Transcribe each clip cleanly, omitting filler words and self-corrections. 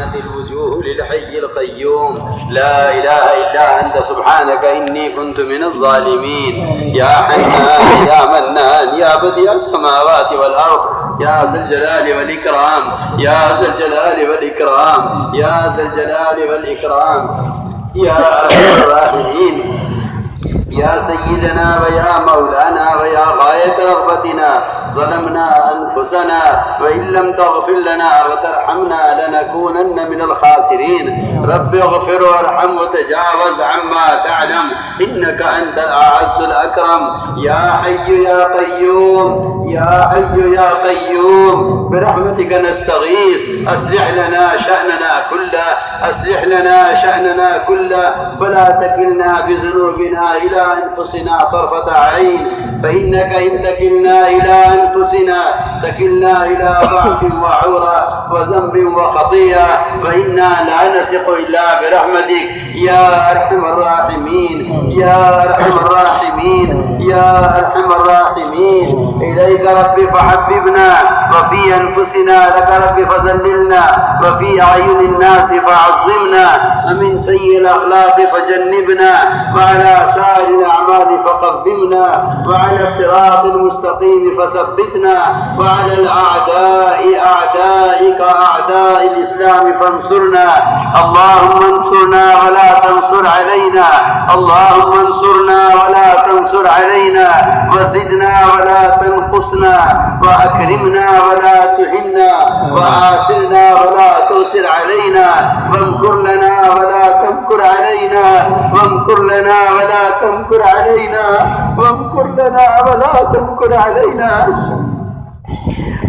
الوجوه للحي القيوم لا إله إلا أنت سبحانك إني كنت من الظالمين. يا حنان يا منان يا بديع السماوات والأرض يا ذا الجلال والإكرام يا ذا الجلال والإكرام يا ذا الجلال والإكرام يا أرحم الراحمين يا سيدنا ويا مولانا ويا غاية رغبتنا ظلمنا أنفسنا وإن لم تغفر لنا وترحمنا لنكونن من الخاسرين. رب اغفر وارحم وتجاوز عما تعلم إنك أنت الأعز الأكرم. يا حي يا قيوم يا حي يا قيوم برحمتك نستغيث أصلح لنا شأننا كله أصلح لنا شأننا كله ولا تكلنا بذنوبنا إلى أنفسنا طرفة عين فإنك إن تكلنا إلى أنفسنا تكلنا إلى ضعف وعورة وذنب وخطيئة وإنا لا نثق إلا برحمتك يا أرحم الراحمين يا أرحم الراحمين يا أرحم الراحمين. إليك رب فحببنا وفي أنفسنا لك رب فذللنا وفي أعين الناس فعظمنا ومن سيء الأخلاق فجنبنا وعلى سائر الأعمال فقدمنا وعلى الصراط المستقيم فثبتنا وعلى الأعداء أعدائك أعداء الإسلام فانصرنا. اللهم انصرنا ولا تنصر علينا اللهم انصرنا ولا تنصر علينا وزدنا ولا تنقصنا وأكرمنا ولا تهنا وآثرنا ولا تؤثر علينا وامكر لنا ولا تمكر علينا وامكر لنا ولا تمكر علينا وامكر لنا ولا تمكر علينا.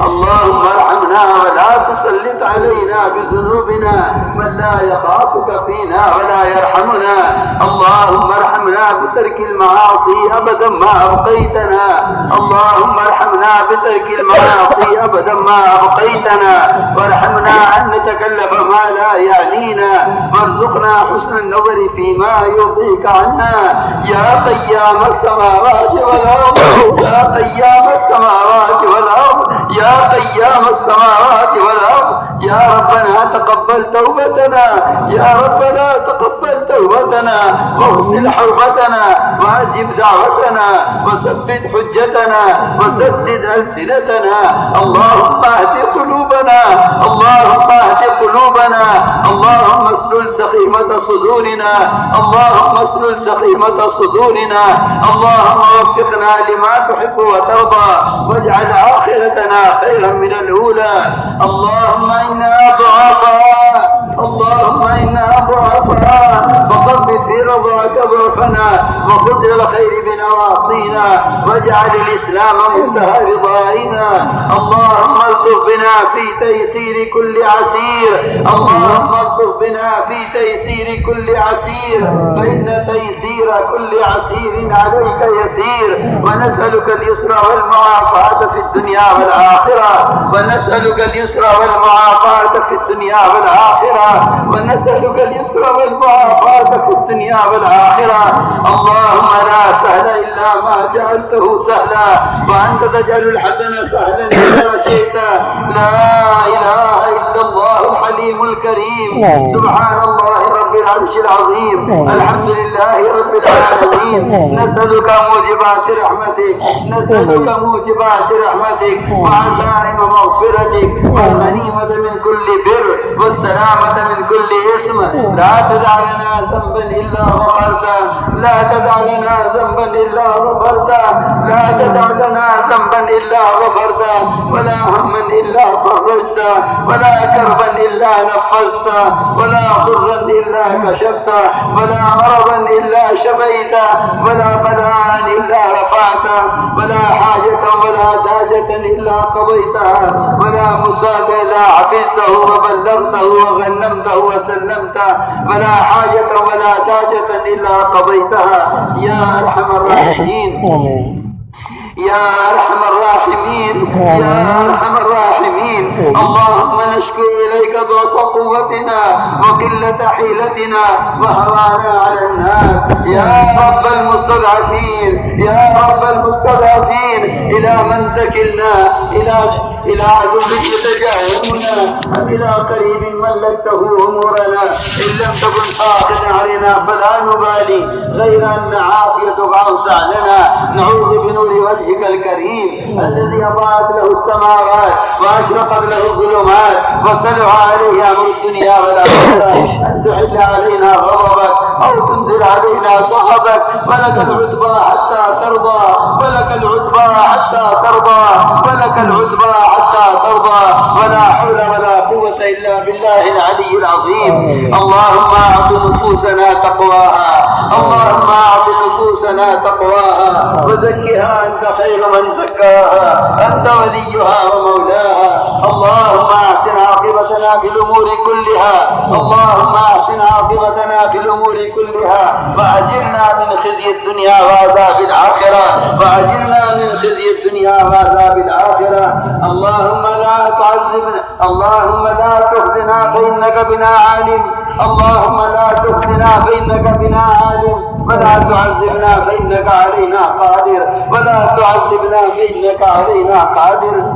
اللهم ارحمنا ولا تسلط علينا بذنوبنا من لا يخافك فينا ولا يرحمنا. اللهم ارحمنا بترك المعاصي أبدا ما أبقيتنا اللهم ارحمنا بترك المعاصي أبدا ما أبقيتنا وارحمنا أن نتكلف ما لا يعنينا وارزقنا حسن النظر فيما يرضيك عنا. يا قيام السماوات والأرض يا قيام السماوات والأرض يا قيام السماوات والأرض يا ربنا تقبل توبتنا يا ربنا تقبل توبتنا واغسل حوبتنا واجب دعوتنا وثبت حجتنا وسدد ألسنتنا. اللهم اهد قلوبنا اللهم اهد قلوبنا اللهم اسلل سخيمة صدورنا اللهم اسلل سخيمة صدورنا. اللهم وفقنا لما تحب وترضى واجعل آخرتنا خيرا من الأولى. اللهم إنا ضعفاء اللهم إنا ضعفاء فقبل في رضاك ضعفنا وخذ الخير بنواصينا واجعل الإسلام منتهى رضائنا. اللهم الطف بنا في تيسير كل عسير اللهم الطف بنا في تيسير كل عسير فإن تيسير كل عسير عليك يسير. ونسألك اليسر والمعافاة في الدنيا والآخرة ونسألك اليسر والمعافاة في الدنيا والآخرة ونسألك اليسر والمعافاة في الدنيا والآخرة. اللهم لا سهل إلا ما جعلته سهلا وأنت تجعل الحسن سهلا إذا شئت. لا إله إلا الله الحليم الكريم سبحان الله رب العرش العظيم. الحمد لله رب العالمين. نسألك موجبات رحمتك نسألك موجبات رحمتك وعزائم مغفرتك والغنيمة من كل بر والسلامة من كل اسم. لا تدع لنا ذنبا إلا غفرته لا تدع لنا ذنبا إلا غفرته لا تدع لنا ذنبا إلا غفرته ولا هما إلا فرجته ولا كربا إلا نفسته ولا ضرا إلا كشفته ولا مرضا إلا شفيته ولا بلاء إلا رفعته ولا حاجة ولا داجة إلا قضيتها ولا مساك إلا حفظته وبلغته وغنمته وسلمته ولا حاجة ولا داجة إلا قضيتها. يا أرحم الراحمين يا أرحم الراحمين يا أرحم الراحمين. اللهم نشكو إليك ضعف قوتنا وقلة حيلتنا وهوانا على الناس. يا رب المستضعفين، يا رب المستضعفين، إلى من تكلنا؟ إلى عدو يتجاهلنا أم إلى قريب ملكته أمورنا؟ إن لم تكن قادرا علينا فلا نبالي، غير أن عافيتك أوسع لنا. نعوذ بنور وجهك الكريم الذي أضاءت له السماوات وأشرقت له الظلمات وسلع عليه أمر الدنيا والآخرة، أن تحل علينا غضبك أو تنزل علينا سخطك. ولك العتبى حتى ترضى، ولك العتبى حتى ترضى، ولك العتبى حتى ترضى. ولا حول ولا قوة إلا بالله العلي العظيم. اللهم أعط نفوسنا تقواها، اللهم أعط نفوسنا تقواها وزكها أنت خير من زكاها، أنت وليها ومولاها. اللهم أحسن عاقبتنا في الأمور كلها، اللهم أحسن عاقبتنا في الأمور كلها، وأجرنا من خزي الدنيا وعذاب الآخرة، وأجرنا من خزي الدنيا وعذاب الآخرة. اللهم لا تعذبنا، اللهم لا تخزنا فإنك بنا عالم، اللهم لا تخزنا فإنك بنا عالم، ولا تعذبنا فإنك علينا قادر، ولا تعذبنا فإنك علينا قادر.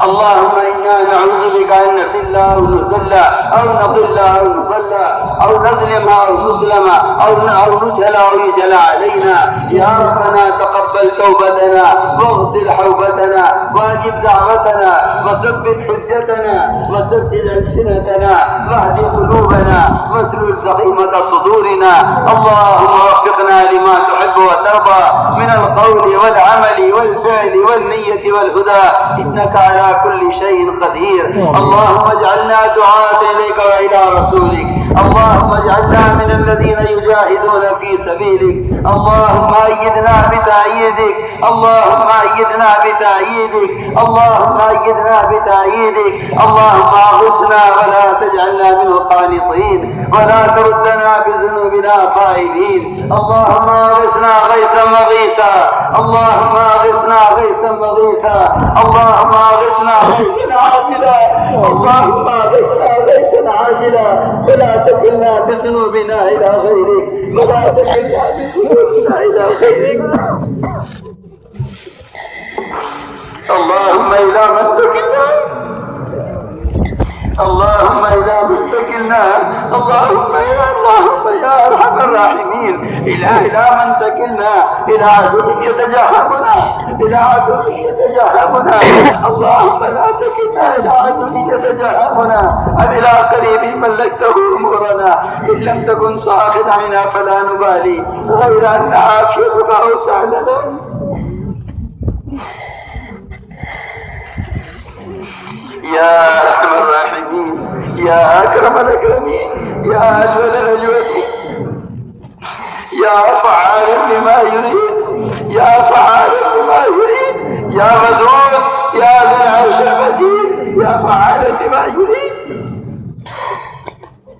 اللهم إنا نعوذ بك أن نسل أو نزل أو نضل أو نضل أو نظلم أو نظلم أو نجهل أو يجهل علينا. يا ربنا تقبل توبتنا واغسل حوبتنا واجب دعوتنا وثبت حجتنا وسدد ألسنتنا واهد قلوبنا واسلل سقيمة صدورنا. اللهم وفقنا لما تحب وترضى من القول والعمل والفعل والنية والهدى، إنك على كل شيء قدير. اللهم اجعلنا دعاة إليك وإلى رسولك، اللهم اجعلنا من الذين يجاهدون في سبيلك. اللهم أيدنا بتأييدك، اللهم أيدنا بتأييدك، اللهم أيدنا بتأييدك. اللهم أغثنا ولا تجعلنا من القانطين، ولا تردنا بذنوبنا خائبين. اللهم أغثنا غيثا مغيثا، اللهم أغثنا غيثا مغيثا، اللهم أغثنا غيثا عاجلا، اللهم أغثنا غيثا عاجلا، ولا تكلنا بذنوبنا إلى غيرك، ولا تكلنا بذنوبنا إلى غيرك. اللهم إلى من تكلنا، اللهم إلى من تكلنا، اللهم يا أرحم الراحمين، إلى من تكلنا؟ إلى عدو يتجاهمنا، إلى عدو يتجاهمنا. اللهم لا تكلنا إلى عدو يتجاهمنا أم إلى قريب ملكته أمورنا. إن لم تكن ساخط عنا فلا نبالي، غير أن عافيتك أوسع لنا. يا أرحم الراحمين، يا أكرم الأكرمين، يا أجود الأجودين، يا فعال لما يريد، يا فعال لما يريد، يا ودود، يا ذا العرش المجيد، يا فعال لما يريد.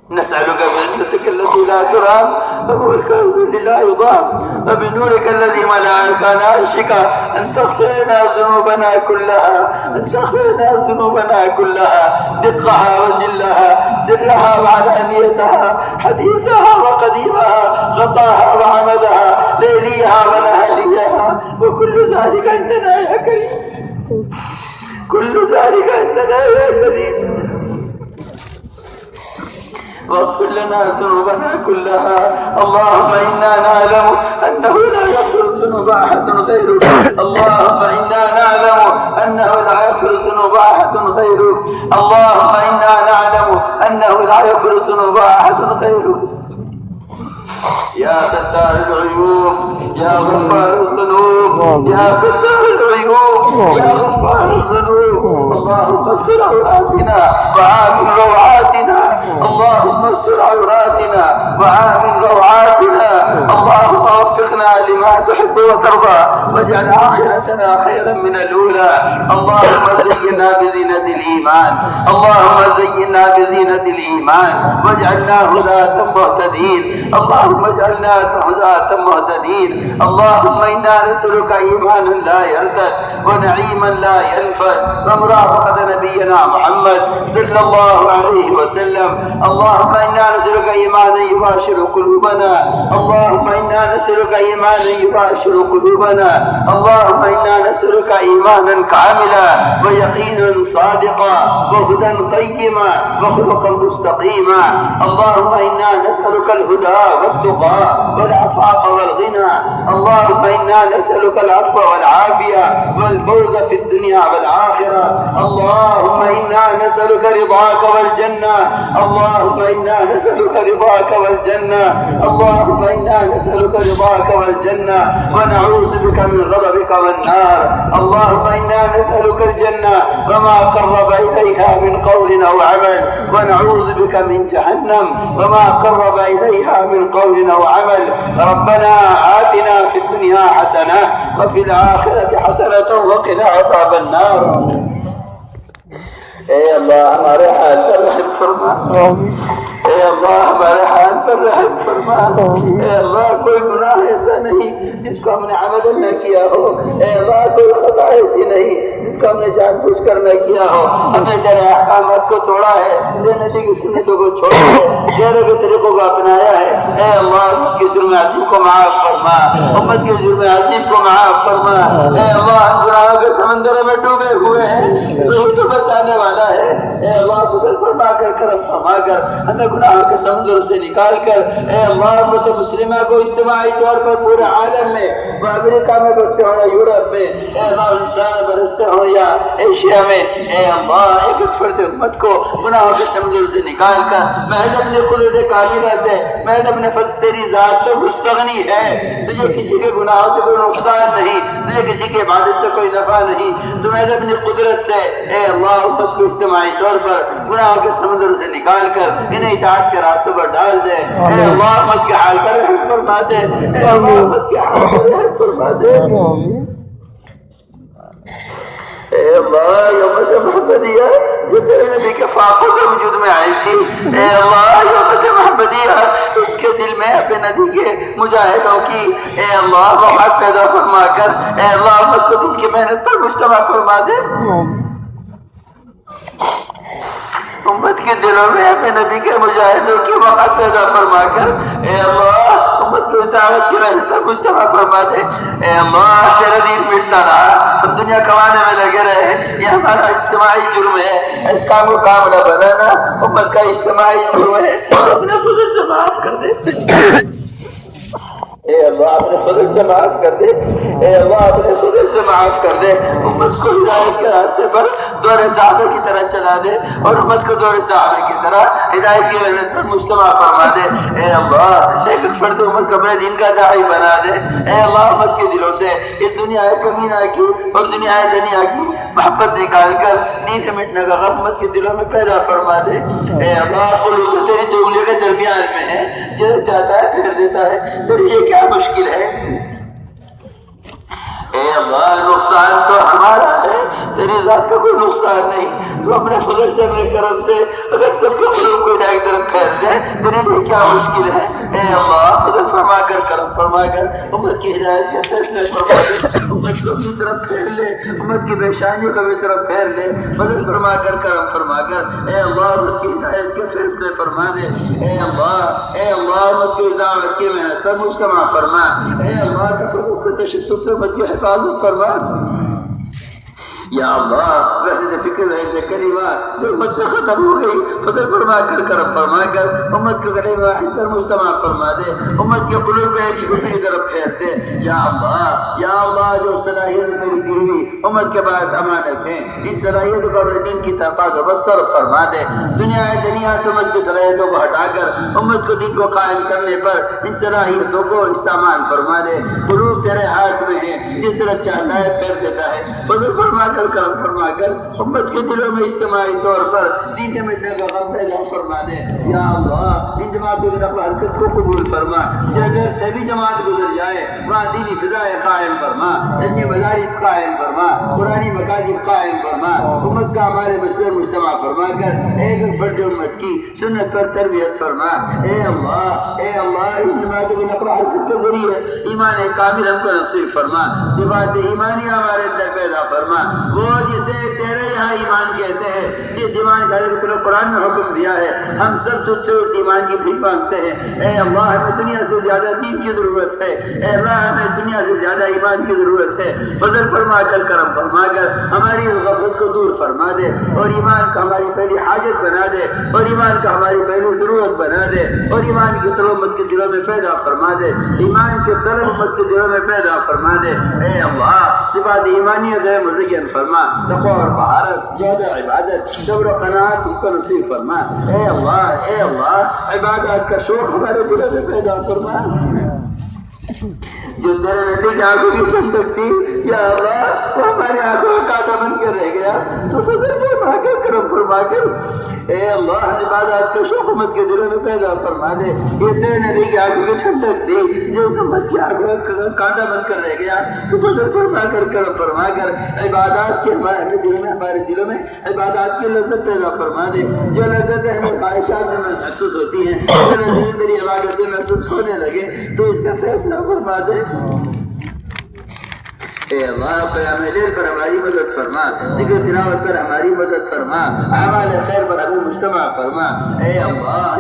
نسألك بعزتك التي لا ترام وملكك الذي لا يضام وبنورك الذي ملأ عرشك أن تغفر لنا ذنوبنا كلها، أن تغفر لنا ذنوبنا كلها، دقها وجلها، سرها وعلانيتها، حديثها وقديمها، خطاها وعمدها، ليليها ونهاريها، وكل ذلك عندنا يا كريم، كل ذلك عندنا يا كريم. واغفر لنا ذنوبنا كلها. اللهم إنا نعلم أنه لا يغفر الذنوب أحد غيرك، اللهم إنا نعلم أنه لا يغفر الذنوب أحد غيرك، اللهم إنا نعلم أنه لا يغفر الذنوب أحد غيرك. يا ستار العيوب، يا غفار الذنوب، يا ستار العيوب، يا غفار الذنوب. اللهم اغفر عوراتنا وعافي روعاتنا روعاتنا اللهم استر عوراتنا وآمن روعاتنا اللهم وفقنا لما تحب وترضى واجعل آخرتنا خيرا من الأولى اللهم زينا بزينة الإيمان اللهم زينا بزينة الإيمان واجعلنا هداة مهتدين اللهم اجعلنا هداة مهتدين اللهم إنا نسألك إيمانا لا يرتد ونعيما لا ينفد ومرافقة نبينا محمد صلى الله عليه وسلم اللهم إنا نسألك إيمانا يباشر قلوبنا اللهم إنا نسألك إيمانا يباشر قلوبنا اللهم إنا نسألك إيمانا كاملا ويقينا صادقا وهدى قيما وخلقا مستقيما اللهم إنا نسألك الهدى والتقى والعفاف والغنى اللهم إنا نسألك العفو والعافية والفوز في الدنيا والآخرة اللهم إنا نسألك رضاك والجنة اللهم إنا نسألك رضاك والجنة اللهم إنا نسألك رضاك والجنة ونعوذ بك من غضبك والنار اللهم إنا نسألك الجنة وما قرب إليها من قول أو عمل ونعوذ بك من جهنم وما قرب إليها من قول أو عمل ربنا آتنا في الدنيا حسنة وفي الآخرة حسنة وقنا عذاب النار اے اللہ ہمارے حال پر رحم فرما اے اللہ ہمارے حال پر رحم فرما اے اللہ کوئی گناہ ایسا نہیں جس کو ہم نے عمدن نہ کیا ہو اے اللہ کوئی خطا ایسی نہیں جس کو ہم نے جان بوجھ کر نہ کیا ہو ہم نے تیرے احکامات کو توڑا ہے تیرے نبی کی سنتوں کو چھوڑا ہے تیرے کے طریقوں کو اپنایا ہے اے اللہ امت کے جرم عظیم کو معاف فرما امت کے جرم عظیم کو معاف فرما اے اللہ ہم گناہوں کے سمندر میں ڈوبے ہوئے ہیں تو بچانے والا ہے اے اللہ فضل فرما کر کرم فرما کر ہمیں گناہوں کے سمندر سے نکال کر اے اللہ امت مسلمہ کو اجتماعی طور پر پورے عالم میں وہ امریکہ میں بستے ہو یا یورپ میں اے اللہ انسان میں بستے ہو یا ایشیا میں اے اللہ ایک ایک فرد امت کو گناہوں کے سمندر سے نکال کر محض اپنے قدرت کاملہ سے محض اپنے فضل تیری ذات تو مستغنی ہے تجھے کسی کے گناہوں سے کوئی نقصان نہیں تجھے کسی کے عبادت سے کوئی نفع نہیں تو محض اپنی قدرت سے اے اللہ امت کو اجتماعی طور پر گناہوں کے سمندر سے نکال کر انہیں اطاعت کے راستوں پر ڈال دے اے اللہ امت کے حال پر رحم فرما دے اے اللہ امت کے حال پر رحم فرما دے اے اللہ یہ امت محمدیہ جو تیرے نبی کے فاقوں سے وجود میں آئی تھی اے اللہ یہ امت محمدیہ اس کے دل میں اپنے نبی کے مجاہدوں کی اے اللہ محبت پیدا فرما کر اے اللہ امت کو دن کی محنت پر مجتمع فرما دے امت کے دلوں میں اپنے نبی کے مجاہدوں کی وقت پیدا فرما کر اے اللہ امت کو اطاعت کی محنت پر مجتمع فرما دے اے اللہ تیرا دین مٹتا رہا ہم دنیا کمانے میں لگے رہے یہ ہمارا اجتماعی جرم ہے اس کام کو کام نہ بنانا امت کا اجتماعی جرم ہے اپنے فضل سے معاف کر دے اے اللہ اپنے فضل سے معاف کر دے اے اللہ اپنے فضل سے معاف کر دے امت کو ہدایت کے راستے پر دور صحابہ کی طرح چلا دے اور امت کو دور صحابہ کی طرح ہدایت کی محنت پر مجتمع فرما دے اے اللہ ایک فرد امت کو اپنے دین کا داعی بنا دے اے اللہ امت کے دلوں سے اس دنیا کمینہ کی اور دنیا دنیا کی محبت نکال کر نیند مٹنے کا غم امت کے دلوں میں پیدا فرما دے اے اللہ قلوب تیری جو انگلیوں کے درمیان میں ہے جو چاہتا ہے پھیر دیتا ہے تو یہ کیا مشکل ہے اے اللہ نقصان تو ہمارا ہے تیری ذات کا کوئی نقصان نہیں تو اپنے فضل سے اپنے کرم سے اگر سب کے قلوب کو ہدایت طرف پھیر دے تیرے لیے کیا مشکل ہے اے اللہ فضل فرما کر کرم فرما کر امت کی ہدایت کے فیصلے فرما دے امت کو اپنی طرف پھیر لے امت کی پیشانیوں کو بھی طرف پھیر لے فضل فرما کر کرم فرما کر اے اللہ امت کی ہدایت کے فیصلے فرما دے اے اللہ امت کی دعوت کی محنت پر مجتمع فرما اے اللہ تفرق سے تشدد سے امت کی حفاظت فرما یا اللہ وحدت فکر ہے کلمات جو امت سے ختم ہو گئی فضل فرما کر کرم فرما کر امت کو گلے واحد پر مجتمع فرما دے امت کے قلوب کو ایک دوسرے کی طرف پھیر دے یا اللہ جو صلاحیت میری دی ہوئی امت کے پاس امانت ہے ان صلاحیتوں کو اپنے دین کی طاقت و صرف فرما دے دنیا سے امت کی صلاحیتوں کو ہٹا کر امت کو دین کو قائم کرنے پر ان صلاحیتوں کو استعمال فرما دے قلوب تیرے ہاتھ میں ہے جس طرف چاہتا ہے پھیر دیتا ہے فضل فرما کر کرم فرما کر امت کے دلوں میں اجتماعی طور پر سینے مٹنے کا غم پیدا فرما دے یا اللہ ان جماعتوں کی نقل حرکت کو قبول فرما جگہ سے بھی جماعت گزر جائے وہاں دینی فضائیں قائم فرما علمی مدارس قائم فرما قرآنی مکاتب قائم فرما امت کا ہمارے مسئلہ مجتمع فرما کر ایک فرد امت کی سنت پر تربیت فرما اے اللہ ان جماعتوں کی نقل حرکت کے ذریعے ایمان کامل ہم کو نصیب فرما صفات ایمانی ہمارے اندر پیدا فرما وہ جسے تیرے یہاں ایمان کہتے ہیں جس ایمان کا قرآن میں حکم دیا ہے ہم سب تجھ سے اس ایمان کی بھیک مانگتے ہیں اے اللہ ہمیں دنیا سے زیادہ دین کی ضرورت ہے اے اللہ ہمیں دنیا سے زیادہ ایمان کی ضرورت ہے فضل فرما کر کرم فرما کر ہماری غفلت کو دور فرما دے اور ایمان کا ہماری پہلی حاجت بنا دے اور ایمان کا ہماری پہلی ضرورت بنا دے اور ایمان کی طلب امت کے دلوں میں پیدا فرما دے ایمان کے طلب امت کے دلوں میں پیدا فرما دے اے اللہ صفات ایمانی غیر مزین فرما تقوی اور طہارت زیادہ عبادت صبر و قناعت کو نصیب فرما اے اللہ عبادت کا شوق ہمارے دلوں میں پیدا فرما جو تیرے نبی کی آنکھوں کی ٹھنڈک تھی یا اللہ وہ ہماری آنکھوں کا کانٹا بن کر رہ گیا تو فضل فرما کر کرم فرما کر اے اللہ عبادات کا شوق امت کے دلوں میں پیدا فرما دے یہ تیرے نبی کی آنکھوں کی ٹھنڈک تھی جو اس امت کی آنکھوں کا کانٹا بن کر رہ گیا تو فضل فرما کر کرم فرما کر عبادات کے ہمارے دلوں میں ہمارے دلوں میں عبادات کی لذت پیدا فرما دے جو لذت ہمیں خواہشات میں محسوس ہوتی ہیں تیری عبادتیں محسوس ہونے لگے تو اس کا فیصلہ فرما دے اے اللہ قیام لیل پر ہماری مدد فرما ذکر تلاوت پر ہماری مدد فرما اعمال خیر پر ہمیں مجتمع فرما اے اللہ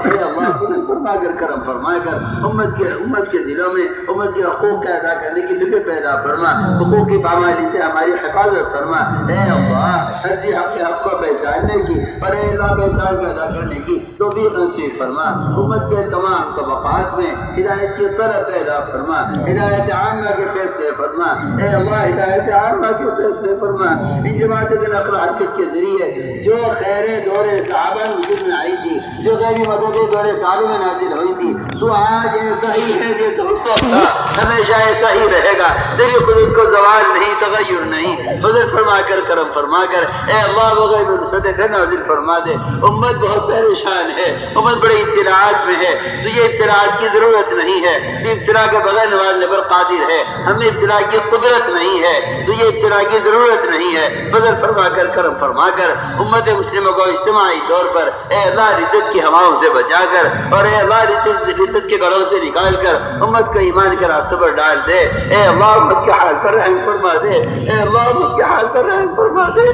فضل فرما کر کرم فرما کر امت کے دلوں میں امت کے حقوق کا ادا کرنے کی فکر پیدا فرما حقوق کی پامالی سے ہماری حفاظت فرما اے اللہ ہر چیز حق کے حق کو پہچاننے کی اور اے اللہ پہچان کو ادا کرنے کی توفیق نصیب فرما امت کے تمام طبقات میں ہدایت کی طلب پیدا فرما ہدایت عامہ کے فیصلے فرما اے اللہ ہدایت عامہ کے فیصلے فرما ان جماعتوں کے نقل حرکت کے ذریعے جو خیر دور صحابہ وجود میں آئی تھی جو غیبی مدد دور صحابہ میں نازل ہوئی تھی تو آج ایسا ہی ہے جیسا اس وقت تھا ہمیشہ ایسا ہی رہے گا تیری قدرت کو زوال نہیں تغیر نہیں فضل فرما کر کرم فرما کر اے اللہ وغیب نصرت پھر نازل فرما دے امت بہت پریشان ہے امت بڑے اطلاعات میں ہے تو یہ اطلاعات کی ضرورت نہیں ہے تو ابتلا کے بغیر نوازنے پر قادر ہے ہمیں ابتلا کی قدرت نہیں ہے تو یہ ابتلا کی ضرورت نہیں ہے فضل فرما کر کرم فرما کر امت مسلموں کو اجتماعی طور پر اے اللہ ردت کی ہواؤں سے بچا کر اور اے اللہ ردت کے گڑھوں سے نکال کر امت کو ایمان کے راستے پر ڈال دے اے اللہ امت کے حال پر رحم فرما دے اے اللہ امت کے حال پر رحم فرما دے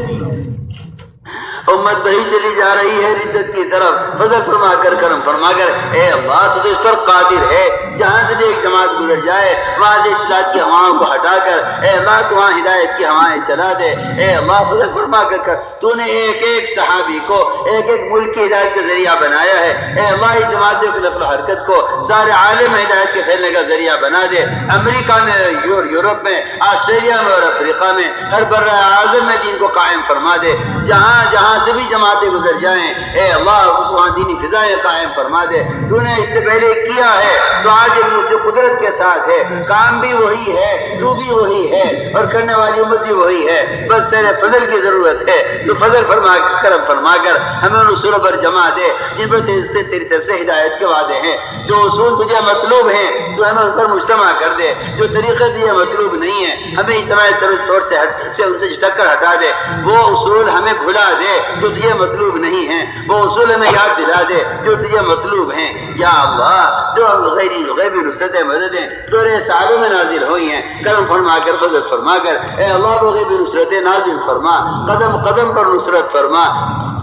امت بہی چلی جا رہی ہے ردت کی طرف فضل فرما کر کرم فرما کر اے اللہ تو اس پر قادر ہے جہاں سے بھی ایک جماعت گزر جائے وہاں سے اطلاعات کی ہواؤں کو ہٹا کر اے اللہ تو وہاں ہدایت کی ہوائیں چلا دے اے اللہ فضل فرما کر تو نے ایک ایک صحابی کو ایک ایک ملک کی ہدایت کا ذریعہ بنایا ہے اے اللہ اس جماعتوں کی نقل و حرکت کو سارے عالم ہدایت کے پھیلنے کا ذریعہ بنا دے امریکہ میں یورپ میں آسٹریلیا میں اور افریقہ میں ہر بر اعظم میں دین کو قائم فرما دے جہاں سے بھی جماعتیں گزر جائیں اے اللہ وہاں دینی فضائیں قائم فرما دے تو نے اس سے پہلے کیا ہے تو آج بھی اس قدرت کے ساتھ ہے کام بھی وہی ہے تو بھی وہی ہے اور کرنے والی امت بھی وہی ہے بس تیرے فضل کی ضرورت ہے تو فضل فرما کرم فرما کر ہمیں ان اصولوں پر جمع دے جن پر تیری طرف سے ہدایت کے وعدے ہیں جو اصول تجھے مطلوب ہیں تو ہمیں ان پر مجتمع کر دے جو طریقے تجھے مطلوب نہیں ہے ہمیں اجتماعی طور سے ان سے ٹک کر ہٹا دے وہ اصول ہمیں بھلا دے جو تجھے مطلوب نہیں ہیں وہ اصول ہمیں یاد دلا دے جو تجھے مطلوب ہیں یا اللہ جو غیبی نصرتیں مددیں دورے صحابہ میں نازل ہوئی ہیں کرم فرما کر فضل فرما کر اے اللہ وہ غیبی نصرتیں نازل فرما قدم قدم پر نصرت فرما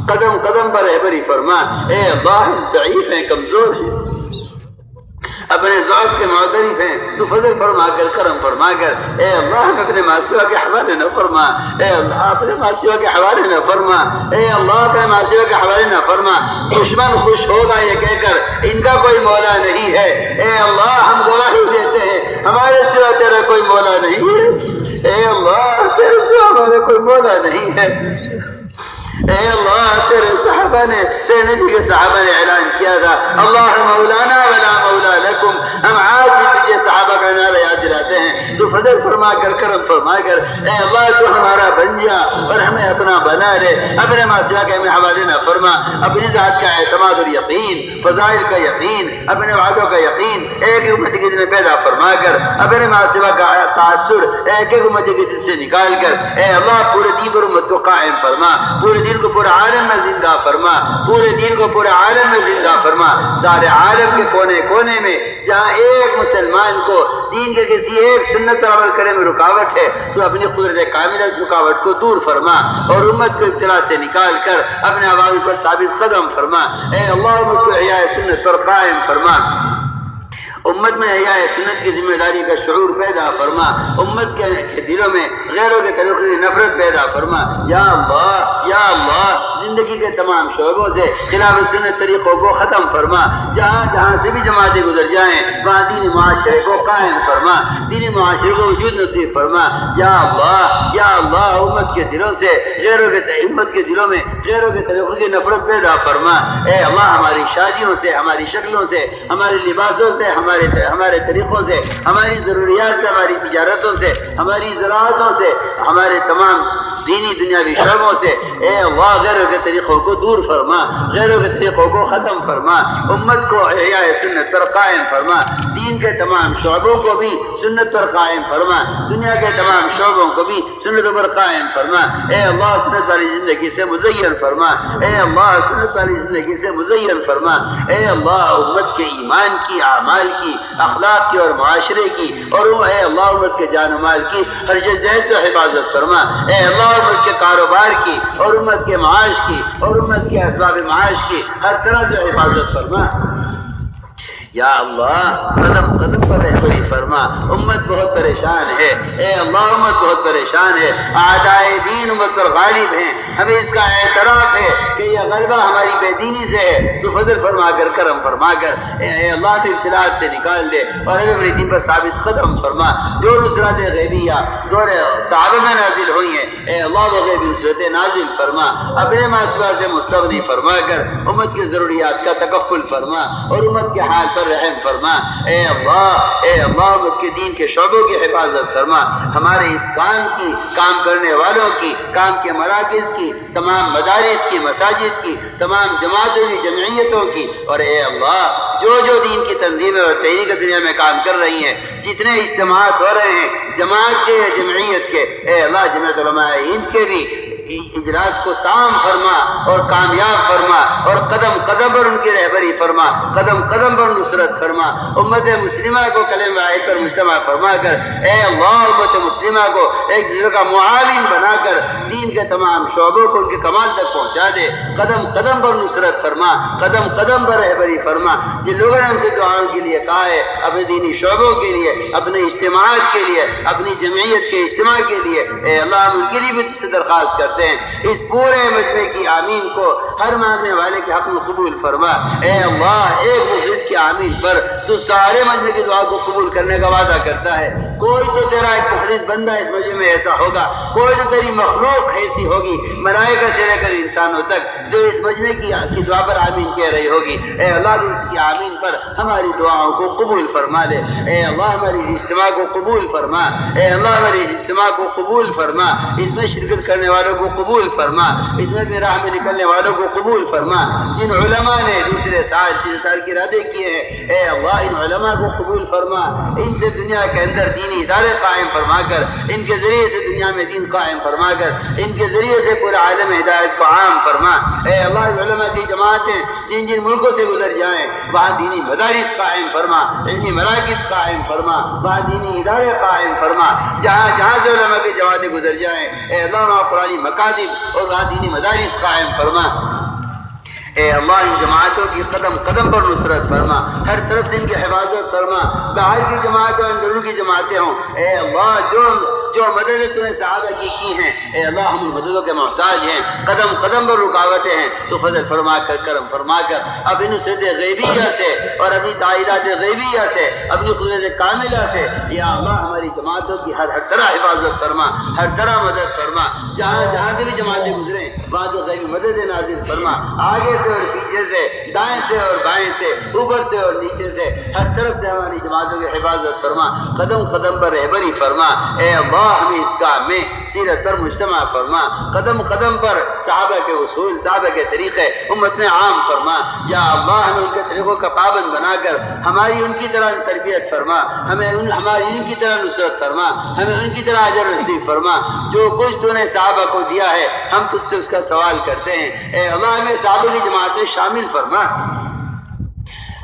قدم قدم پر رہبری فرما اے اللہ ضعیف ہیں کمزور ہیں اپنے ضعف کے معترف ہیں تو فضل فرما کر کرم فرما کر اے اللہ اپنے معصیہ کے حوالے نہ فرما اے اللہ اپنے معصیہ کے حوالے نہ فرما اے اللہ اپنے معصیہ کے حوالے نہ فرما دشمن خوش ہوگا یہ کہہ کر ان کا کوئی مولا نہیں ہے اے اللہ ہم گواہی دیتے ہیں ہمارے سوا تیرا کوئی مولا نہیں ہے اے اللہ تیرے سوا ہمارا کوئی مولا نہیں ہے اے اللہ تیرے صحابہ نے تیرے نبی کے صحابہ نے اعلان کیا تھا اللہ مولانا ولا مولا لکم ہم آج بھی تجھے صحابہ کا نعرہ یاد دلاتے ہیں تو تو فضل فرما کر کرم فرما کر اے اللہ تو ہمارا بن جا اور ہمیں اپنا بنا لے، اپنے ماسیہ کے ہمیں حوالے نہ فرما، اپنی ذات کا اعتماد اور یقین، فضائل کا یقین، اپنے وعدوں کا یقین ایک ایک امت کے دل میں پیدا فرما کر، اپنے ماسیہ کا تاثر ایک ایک امت کے دل سے نکال کر اے اللہ پورے دین پر امت کو قائم فرما، پورے دین کو پورے عالم میں زندہ فرما، پورے دین کو پورے عالم میں زندہ فرما، سارے عالم کے کونے کونے میں جہاں ایک مسلمان کو دین کے کسی ایک سنت پر عمل کرنے میں رکاوٹ ہے تو اپنی قدرت کاملہ اس رکاوٹ کو دور فرما اور امت کو ابتلا سے نکال کر اپنے عوام پر ثابت قدم فرما، اے اللہ امت کو احیاء سنت پر قائم فرما، امت میں احیاء سنت کی ذمہ داری کا شعور پیدا فرما، امت کے دلوں میں غیروں کے تعلق کی نفرت پیدا فرما، یا اللہ زندگی کے تمام شعبوں سے خلاف سنت طریقوں کو ختم فرما، جہاں جہاں سے بھی جماعتیں گزر جائیں وہاں دینی معاشرے کو قائم فرما، دینی معاشرے کو وجود نصیب فرما، یا اللہ امت کے دلوں سے امت کے دلوں میں غیروں کے طریقوں کی نفرت پیدا فرما، اے اللہ ہماری شادیوں سے، ہماری شکلوں سے، ہمارے لباسوں سے، ہمارے طریقوں سے، ہماری ضروریات سے، ہماری تجارتوں سے، ہماری زراعتوں سے، ہمارے تمام دینی دنیاوی شعبوں سے اے اللہ غیروں کے طریقوں کو دور فرما، غیروں کے طریقوں کو ختم فرما، امت کو احیاء سنت پر قائم فرما، دین کے تمام شعبوں کو بھی سنت پر قائم فرما، دنیا کے تمام شعبوں کو بھی سنت پر قائم فرما، اے اللہ سنت والی زندگی سے مزین فرما، اے اللہ سنت والی زندگی سے مزین فرما، اے اللہ امت کے ایمان کی، اعمال کی، اخلاق کی اور معاشرے کی اور اے اللہ امت کے جان و مال کی ہر جہت سے حفاظت فرما، اے اللہ امت کے کاروبار کی اور امت کے معاش کی اور امت کے اسباب معاش کی ہر طرح سے حفاظت فرما، یا اللہ قدم قدم پر رہبری فرما، امت بہت پریشان ہے، اے اللہ امت بہت پریشان ہے، اعدائے دین امت پر غالب ہیں، ہمیں اس کا اعتراف ہے کہ یہ غلبہ ہماری بے دینی سے ہے، تو فضل فرما کر کرم فرما کر اے اللہ کے ابتلاءات سے نکال دے اور اپنے دین پر ثابت قدم فرما، جو نصرت غیبیہ دور صحابہ میں نازل ہوئی ہیں اے اللہ وہ غیبی نصرت نازل فرما، اپنے معصومات سے مستغنی فرما کر امت کی ضروریات کا تکفل فرما اور امت کے حال پر رحم فرما، اے اللہ امت کے دین کے شعبوں کی حفاظت فرما، ہمارے اس کام کی، کام کرنے والوں کی، کام کے مراکز کی، تمام مدارس کی، مساجد کی، تمام جماعتوں کی، جمعیتوں کی، اور اے اللہ جو دین کی تنظیمیں اور تحریک دنیا میں کام کر رہی ہیں، جتنے اجتماعات ہو رہے ہیں جماعت کے جمعیت کے، اے اللہ جمعیت علماء ہند کے بھی اجلاس کو تام فرما اور کامیاب فرما اور قدم قدم پر ان کی رہبری فرما، قدم قدم پر نصرت فرما، امت مسلمہ کو کلمہ واحد پر مجتمع فرما کر اے اللہ امت مسلمہ کو ایک دوسرے کا معاون بنا کر دین کے تمام شعبوں کو ان کے کمال تک پہنچا دے، قدم قدم پر نصرت فرما، قدم قدم پر رہبری فرما، جن لوگوں نے ہم سے دعاؤں کے لیے کہا ہے اپنے دینی شعبوں کے لیے، اپنے اجتماعات کے لیے، اپنی جمعیت کے اجتماع کے لیے، اے اللہ ہم ان کے لیے بھی تجھ سے درخواست کرتے ہیں اس پورے مجمع کی آمین کو ہر ماننے والے کے حق میں قبول فرما، اے اللہ ایک مخلص کی آمین پر تو سارے مجمع کی دعا کو قبول کرنے کا وعدہ کرتا ہے، کوئی تو تیرا ایک مخلص بندہ اس مجمع میں ایسا ہوگا، کوئی تو تیری مخلوق ایسی ہوگی ملائکہ سے لے کر انسانوں تک جو اس مجمع کی دعا پر آمین کہہ رہی ہوگی، اے اللہ اس کی آمین پر ہماری دعاؤں کو قبول فرما لے، اے اللہ ہماری اجتماع کو قبول فرما، اے اللہ ہماری اجتماع کو قبول فرما، اس میں شرکت کرنے والوں کو قبول فرما، اس میں بھی راہ میں نکلنے والوں کو قبول فرما، جن علماء نے دوسرے سال کی ارادے کیے ہیں اے اللہ ان علماء کو قبول فرما، ان سے دنیا کے اندر دینی ادارے قائم فرما کر ان کے ذریعے سے دنیا میں دین قائم فرما کر ان کے ذریعے سے پورے عالم ہدایت کو عام فرما، اے اللہ علماء کی جماعتیں جن جن ملکوں سے گزر جائیں وہاں دینی مدارس قائم فرما، علمی مراکز قائم فرما، وہاں دینی ادارے قائم فرما، جہاں جہاں سے علماء کی جماعتیں گزر جائیں اے اللہ وہاں قرآنی مکاتب اور وہاں دینی مدارس قائم فرما، اے اللہ ان جماعتوں کی قدم قدم پر نصرت فرما، ہر طرف سے ان کی حفاظت فرما، باہر کی جماعتیں اندرون کی جماعتیں ہوں اے اللہ جو جو مدد تو نے صحابہ کی ہیں، اے اللہ ہم ان مددوں کے محتاج ہیں، قدم قدم پر رکاوٹیں ہیں، تو فضل فرما کر کرم فرما کر اپنی نصرت غیبیہ سے اور اپنی تائیدات غیبیہ سے، اپنی قدرت کاملہ سے یا اللہ ہماری جماعتوں کی ہر طرح حفاظت فرما، ہر طرح مدد فرما، جہاں جہاں سے بھی جماعتیں گزریں وہاں تو غیبی مدد نازل فرما، آگے سے اور پیچھے سے، دائیں سے اور بائیں سے، اوپر سے اور نیچے سے، ہر طرف سے ہماری جماعتوں کی حفاظت فرما، قدم قدم پر رہبری فرما، اے اللہ ہمیں اس کام میں سیرت پر مجتمع فرما، قدم قدم پر صحابہ کے اصول، صحابہ کے طریقے امت میں عام فرما، یا اللہ ہمیں ان کے طریقوں کا پابند بنا کر ہماری ان کی طرح تربیت فرما، ہمیں ہماری ان کی طرح نصرت فرما، ہمیں ان کی طرح اجر نصیب فرما، جو کچھ تو نے صحابہ کو دیا ہے ہم تجھ سے اس کا سوال کرتے ہیں، اے اللہ ہمیں صحابہ کی جماعت میں شامل فرما،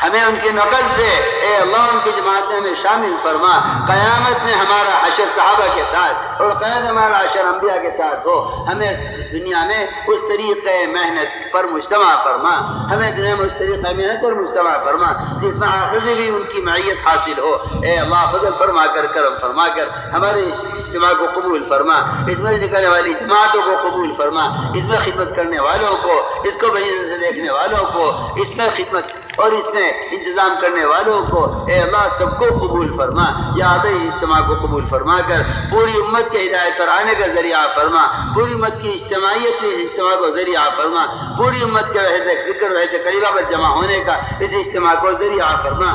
ہمیں ان کی نقل سے اے اللہ ان کی جماعت میں ہمیں شامل فرما، قیامت میں ہمارا حشر صحابہ کے ساتھ اور قیامت ہمارا حشر انبیاء کے ساتھ ہو، ہمیں دنیا میں اس طریقے محنت پر مجتمع فرما، ہمیں دنیا میں اس طریقے محنت پر مجتمع فرما جس میں آخرت بھی ان کی معیت حاصل ہو، اے اللہ فضل فرما کر کرم فرما کر ہمارے اجتماع کو قبول فرما، اس میں نکلنے والی جماعتوں کو قبول فرما، اس میں خدمت کرنے والوں کو، اس کو بہت سے دیکھنے والوں کو، اس میں خدمت اور اس میں انتظام کرنے والوں کو اے اللہ سب کو قبول فرما، یا اجتماع کو قبول فرما کر پوری امت کے ہدایت پر آنے کا ذریعہ فرما، پوری امت کی اجتماعیت کے اجتماع کو ذریعہ فرما، پوری امت کے وحدت فکر وحدت قریبہ پر جمع ہونے کا اس اجتماع کو ذریعہ فرما،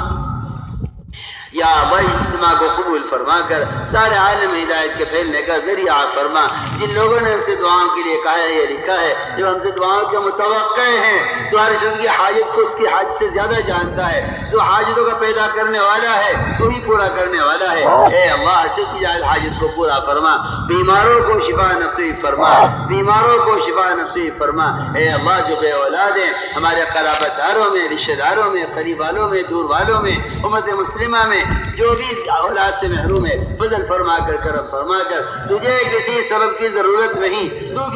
یا بھائی اجتماع کو قبول فرما کر سارے عالم ہدایت کے پھیلنے کا ذریعہ فرما، جن لوگوں نے ہم سے دعاؤں کے لیے کہا ہے یا لکھا ہے جو ہم سے دعاؤں کے متوقع ہیں، تو ہر شخص کی حاجت کو اس کی حاجت سے زیادہ جانتا ہے، جو حاجتوں کا پیدا کرنے والا ہے تو ہی پورا کرنے والا ہے، اے اللہ ہر شخص کی حاجت کو پورا فرما، بیماروں کو شفا نصیب فرما، بیماروں کو شفا نصیب فرما، اے اللہ جو بے اولاد ہیں ہمارے قرابت داروں میں، رشتہ داروں میں، قریب والوں میں، دور والوں میں، امت مسلمہ میں جو بھی اولاد سے محروم ہے فضل فرما کر کرم فرما کر، تجھے کسی سبب کی ضرورت نہیں، تو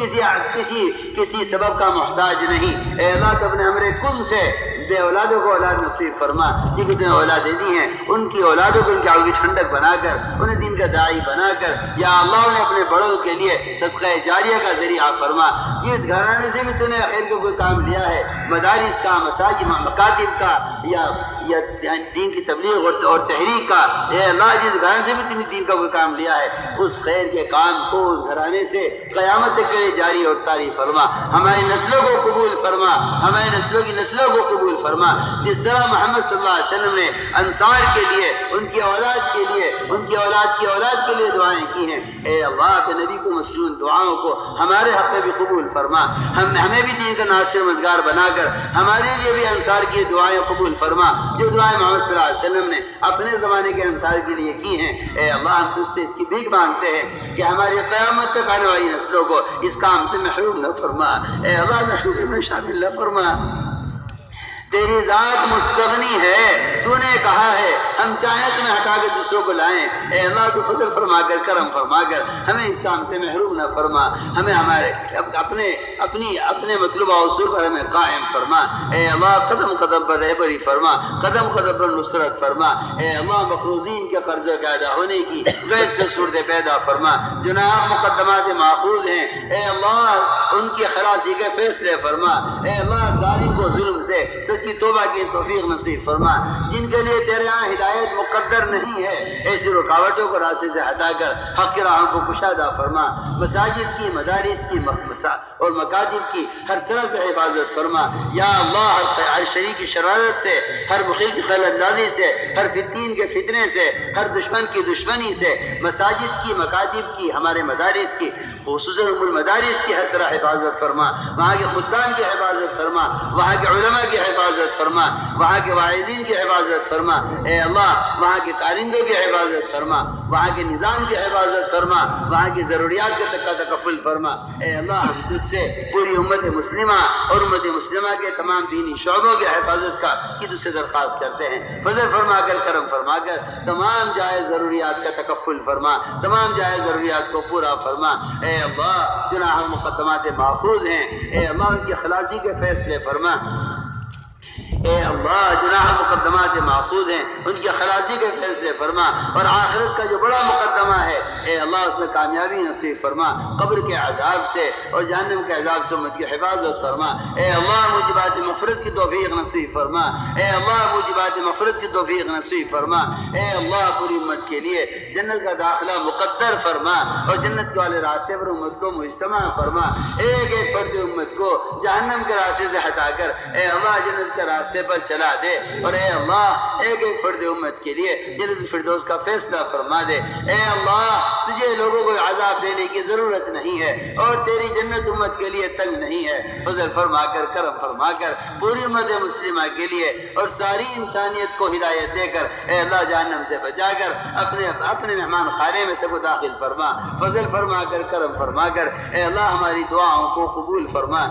کسی سبب کا محتاج نہیں، اے اللہ تو اپنے ہمارے کل سے بے اولادوں کو اولاد نصیب فرما، جن کو تم نے اولادیں دی ہیں ان کی اولادوں کو ان کی آگے ٹھنڈک بنا کر، انہیں دین کا داعی بنا کر، یا اللہ انہیں اپنے بڑوں کے لیے صدقہ جاریہ کا ذریعہ فرما، جس گھرانے سے بھی تو نے خیر کا کوئی کام لیا ہے، مدارس کا، مساجد، مکاتب کا، یا دین کی تبلیغ اور تحریک کا، اے اللہ جس گھرانے سے بھی تم نے دین کا کوئی کام لیا ہے اس خیر کے کام کو اس گھرانے سے قیامت تک کے لیے جاری اور ساری فرما، ہماری نسلوں کو قبول فرما، ہماری نسلوں کی نسلوں کو قبول فرما، جس طرح محمد صلی اللہ علیہ وسلم نے انصار کے لیے، ان کی اولاد کے لیے، ان کی اولاد کی اولاد کے لیے دعائیں کی ہیں، اے اللہ کے نبی کو مسنون دعاؤں کو ہمارے حق میں بھی قبول فرما، ہمیں بھی دین کا ناصر مددگار بنا کر ہمارے لیے بھی انصار کی دعائیں قبول فرما، جو دعائیں محمد صلی اللہ علیہ وسلم نے اپنے زمانے کے انصار کے لیے کی ہیں، اے اللہ ہم تجھ سے اس کی بھیک مانگتے ہیں کہ ہماری قیامت تک آنے والی نسلوں کو اس کام سے محروم نہ فرما، اے اللہ محروم میں شامل نہ فرما، تیری ذات مستغنی ہے، تو نے کہا ہے ہم چاہیں تمہیں ہٹا کے دوسروں کو لائیں، اے اللہ تو فضل فرما کر کرم فرما کر ہمیں اس کام سے محروم نہ فرما، ہمیں ہمارے اپنے مطلوبہ اصول پر ہمیں قائم فرما، اے اللہ قدم قدم پر رہبری فرما، قدم قدم پر نصرت فرما، اے اللہ مقروضین کے قرضوں کے ادا ہونے کی غیب سے صورتیں پیدا فرما، جناب مقدمات ماخوذ ہیں اے اللہ ان کی خلاصی کے فیصلے فرما، اے اللہ ظالم کو ظلم سے سچی توبہ کی توفیق نصیب فرما، جن کے لیے تیرے یہاں ہدایت مقدر نہیں ہے ایسی رکاوٹوں کو راستے سے ہٹا کر حق کی راہوں کو کشادہ فرما، مساجد کی، مدارس کی اور مکاتب کی ہر طرح سے حفاظت فرما، یا اللہ ہر شریک کی شرارت سے، ہر مخیل کی خیال اندازی سے، ہر فتین کے فتنے سے، ہر دشمن کی دشمنی سے، مساجد کی، مکاتب کی، ہمارے مدارس کی، خصوصاً المدارس کی ہر طرح حفاظت فرما، وہاں کے خدام کی حفاظت فرما، وہاں کے علماء کی حفاظت فرما، وہاں کے واعظین کی حفاظت فرما، اے اللہ وہاں کے کارندوں کی حفاظت فرما، وہاں کے نظام کی حفاظت فرما، وہاں کی ضروریات کا تکفل فرما، اے اللہ ہم تجھ سے پوری امت مسلمہ اور امت مسلمہ کے تمام دینی شعبوں کی حفاظت کی تجھ سے درخواست کرتے ہیں، فضل فرما کر کرم فرما کر تمام جائز ضروریات کا تکفل فرما، تمام جائز ضروریات کو پورا فرما، اے اللہ جناح مقدمات محفوظ ہیں، اے اللہ ان کی خلاصی کے فیصلے فرما، اے اللہ جناح مقدمات محفوظ ہیں ان کی خلاصی کے فیصلے فرما، اور آخرت کا جو بڑا مقدمہ ہے اے اللہ اس میں کامیابی نصیب فرما، قبر کے عذاب سے اور جہنم کے عذاب سے امت کی حفاظت فرما، اے اللہ موجبات مغفرت کی توفیق نصیب فرما، اے اللہ موجبات مغفرت کی توفیق نصیب فرما، اے اللہ پوری امت کے لیے جنت کا داخلہ مقدر فرما، اور جنت کے والے راستے پر امت کو مجتمع فرما، ایک ایک فرد امت کو جہنم کے راستے سے ہٹا کر اے اللہ جنت کے راستے پر چلا دے، اور اے اللہ ایک ایک فرد امت کے لیے جنت الفردوس کا فیصلہ فرما دے۔ اے اللہ تجھے لوگوں کو عذاب دینے کی ضرورت نہیں ہے، اور تیری جنت امت کے لیے تنگ نہیں ہے، فضل فرما کر کرم فرما کر پوری امت مسلمہ کے لیے اور ساری انسانیت کو ہدایت دے کر اے اللہ جہنم سے بچا کر اپنے مہمان خانے میں سب کو داخل فرما، فضل فرما کر کرم فرما کر اے اللہ ہماری دعاؤں کو قبول فرما۔